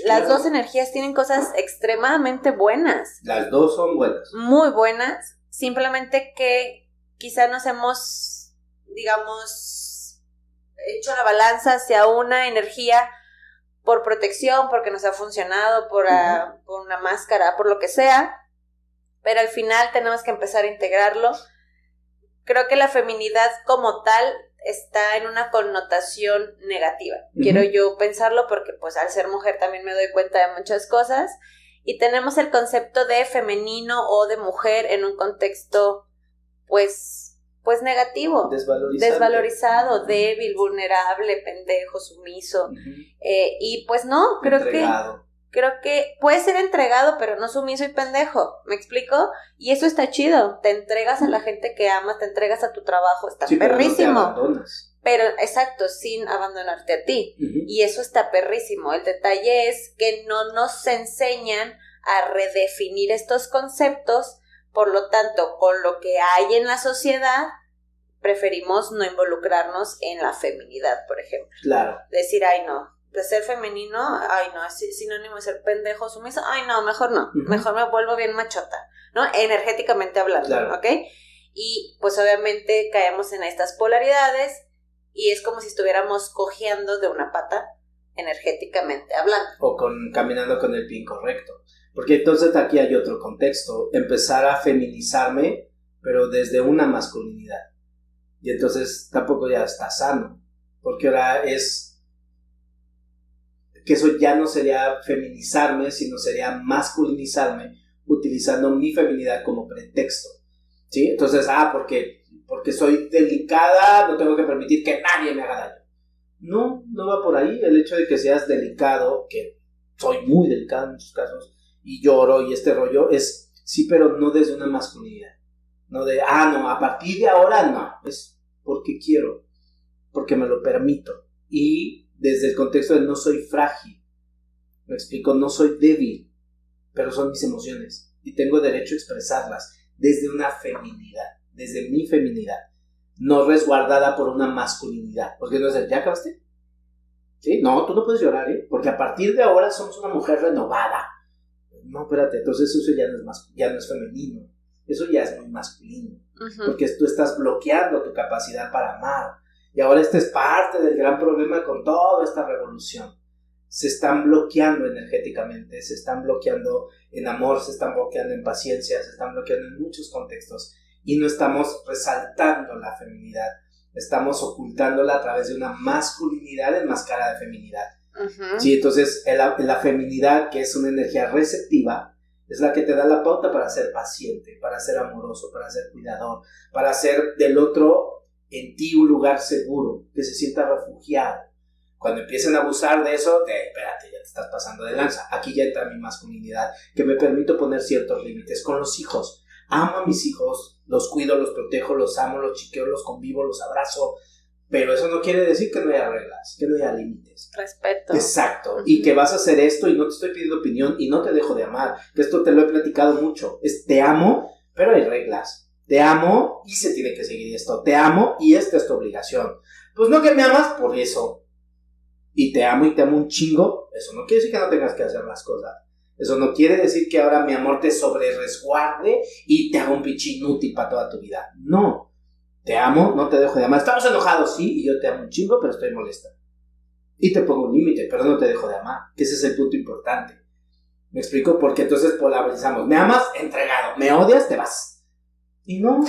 las dos energías tienen cosas extremadamente buenas.
Las dos son buenas.
Muy buenas, simplemente que quizá nos hemos, digamos, hecho la balanza hacia una energía por protección, porque nos ha funcionado, por una máscara, por lo que sea, pero al final tenemos que empezar a integrarlo. Creo que la feminidad como tal está en una connotación negativa. Quiero yo pensarlo porque pues al ser mujer también me doy cuenta de muchas cosas y tenemos el concepto de femenino o de mujer en un contexto pues negativo, desvalorizado, débil, vulnerable, pendejo, sumiso. Y pues no, creo que puede ser entregado, pero no sumiso y pendejo, ¿me explico? Y eso está chido, te entregas a la gente que amas, te entregas a tu trabajo, está perrísimo.
Pero no te abandonas.
Pero, exacto, sin abandonarte a ti. Y eso está perrísimo. El detalle es que no nos enseñan a redefinir estos conceptos. Por lo tanto, con lo que hay en la sociedad, preferimos no involucrarnos en la feminidad, por ejemplo.
Claro.
Decir, no, de ser femenino, no, es sinónimo de ser pendejo, sumiso, no, mejor no, mejor me vuelvo bien machota, ¿no? Energéticamente hablando, claro. ¿Ok? Y pues obviamente caemos en estas polaridades y es como si estuviéramos cojeando de una pata, energéticamente hablando.
O caminando con el pie incorrecto. Porque entonces aquí hay otro contexto, empezar a feminizarme, pero desde una masculinidad. Y entonces tampoco ya está sano, porque ahora es que eso ya no sería feminizarme, sino sería masculinizarme, utilizando mi feminidad como pretexto, ¿sí? Entonces, porque soy delicada, no tengo que permitir que nadie me haga daño. No va por ahí. El hecho de que seas delicado, que soy muy delicado en muchos casos, y lloro y este rollo es, sí, pero no desde una masculinidad. No de, no, a partir de ahora no. Es porque quiero, porque me lo permito. Y desde el contexto de no soy frágil. Me explico, no soy débil, pero son mis emociones. Y tengo derecho a expresarlas desde una feminidad, desde mi feminidad. No resguardada por una masculinidad. Porque no es el, ¿ya acabaste? ¿Sí? No, tú no puedes llorar, porque a partir de ahora somos una mujer renovada. No, espérate, entonces eso ya no es femenino, eso ya es muy masculino, porque tú estás bloqueando tu capacidad para amar, y ahora esta es parte del gran problema con toda esta revolución. Se están bloqueando energéticamente, se están bloqueando en amor, se están bloqueando en paciencia, se están bloqueando en muchos contextos, y no estamos resaltando la feminidad, estamos ocultándola a través de una masculinidad enmascarada de feminidad.
Uh-huh.
Sí, entonces la feminidad, que es una energía receptiva, es la que te da la pauta para ser paciente, para ser amoroso, para ser cuidador, para hacer del otro en ti un lugar seguro, que se sienta refugiado. Cuando empiecen a abusar de eso, espérate, ya te estás pasando de lanza. Aquí ya entra mi masculinidad, que me permito poner ciertos límites con los hijos. Amo a mis hijos, los cuido, los protejo, los amo, los chiqueo, los convivo, los abrazo. Pero eso no quiere decir que no haya reglas, que no haya límites.
Respeto.
Exacto. Uh-huh. Y que vas a hacer esto y no te estoy pidiendo opinión y no te dejo de amar. Que esto te lo he platicado mucho. Te amo, pero hay reglas. Te amo y se tiene que seguir esto. Te amo y esta es tu obligación. Pues no que me amas por eso. Y te amo un chingo. Eso no quiere decir que no tengas que hacer las cosas. Eso no quiere decir que ahora mi amor te sobreresguarde y te haga un pinche inútil para toda tu vida. No. Te amo, no te dejo de amar. Estamos enojados, sí, y yo te amo un chingo, pero estoy molesta. Y te pongo un límite, pero no te dejo de amar. Que ese es el punto importante. ¿Me explico? Porque entonces polarizamos. Me amas, entregado. Me odias, te vas. Y no.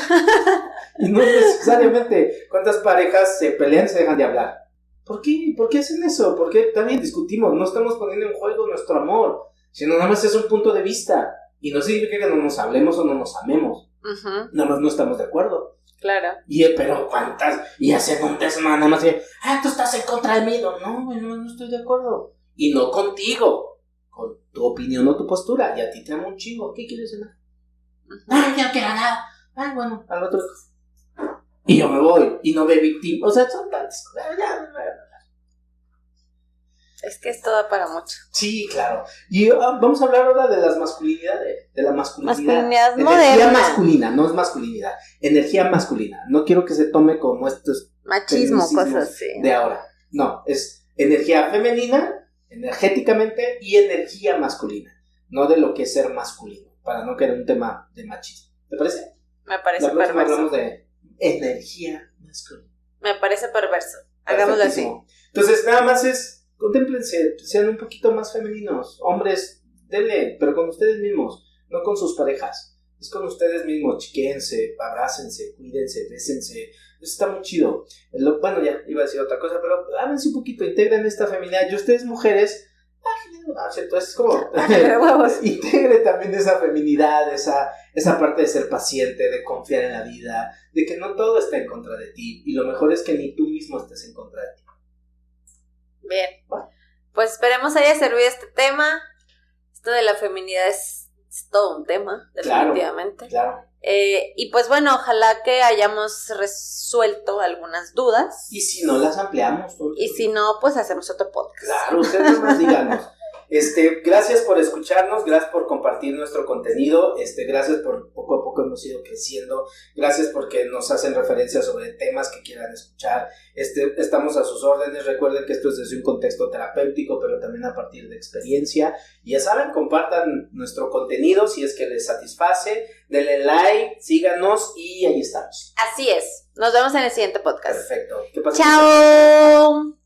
Y no necesariamente. ¿Cuántas parejas se pelean y se dejan de hablar? ¿Por qué? ¿Por qué hacen eso? ¿Por qué también discutimos? No estamos poniendo en juego nuestro amor, sino nada más es un punto de vista. Y no significa que no nos hablemos o no nos amemos. Uh-huh. Nada más no estamos de acuerdo.
Claro.
Pero ¿cuántas? Y hacen un desmán, nada más y, tú estás en contra de mí. No estoy de acuerdo. Y no contigo, con tu opinión o tu postura. Y a ti te amo un chingo. ¿Qué quieres cenar? Uh-huh. Ya no quiero nada. Bueno, al otro. Y yo me voy. Y no ve víctima. O sea, son tantas cosas.
Es que esto da para mucho.
Sí, claro. Y vamos a hablar ahora de las masculinidades. De la masculinidad.
Masculinidad
moderna.
Energía
masculina, no es masculinidad. Energía masculina. No quiero que se tome como estos
machismo, cosas así.
De ahora. No, es energía femenina, energéticamente, y energía masculina. No de lo que es ser masculino. Para no quedar un tema de machismo. ¿Te parece?
Me parece
la próxima
perverso.
Hablamos de energía masculina.
Me parece perverso. Hagámoslo así.
Entonces, nada más contémplense, sean un poquito más femeninos. Hombres, denle, pero con ustedes mismos, no con sus parejas. Es con ustedes mismos, chiquéense, abrácense, cuídense, bésense. Eso está muy chido. Bueno, ya iba a decir otra cosa, pero háganse un poquito, integren esta feminidad. Y ustedes, mujeres, entonces es como integre también esa feminidad, esa parte de ser paciente, de confiar en la vida, de que no todo está en contra de ti. Y lo mejor es que ni tú mismo estés en contra de ti.
Bien, pues esperemos haya servido este tema. Esto de la feminidad es todo un tema, definitivamente.
Claro.
Y pues bueno, ojalá que hayamos resuelto algunas dudas.
Y si no, las ampliamos.
Y si no, pues hacemos otro podcast.
Claro, ustedes nomás díganos. Gracias por escucharnos, gracias por compartir nuestro contenido, gracias por poco a poco hemos ido creciendo, gracias porque nos hacen referencias sobre temas que quieran escuchar, estamos a sus órdenes. Recuerden que esto es desde un contexto terapéutico, pero también a partir de experiencia, y ya saben, compartan nuestro contenido si es que les satisface, denle like, síganos y ahí estamos.
Así es, nos vemos en el siguiente podcast.
Perfecto. ¿Qué pasa?
¡Chao!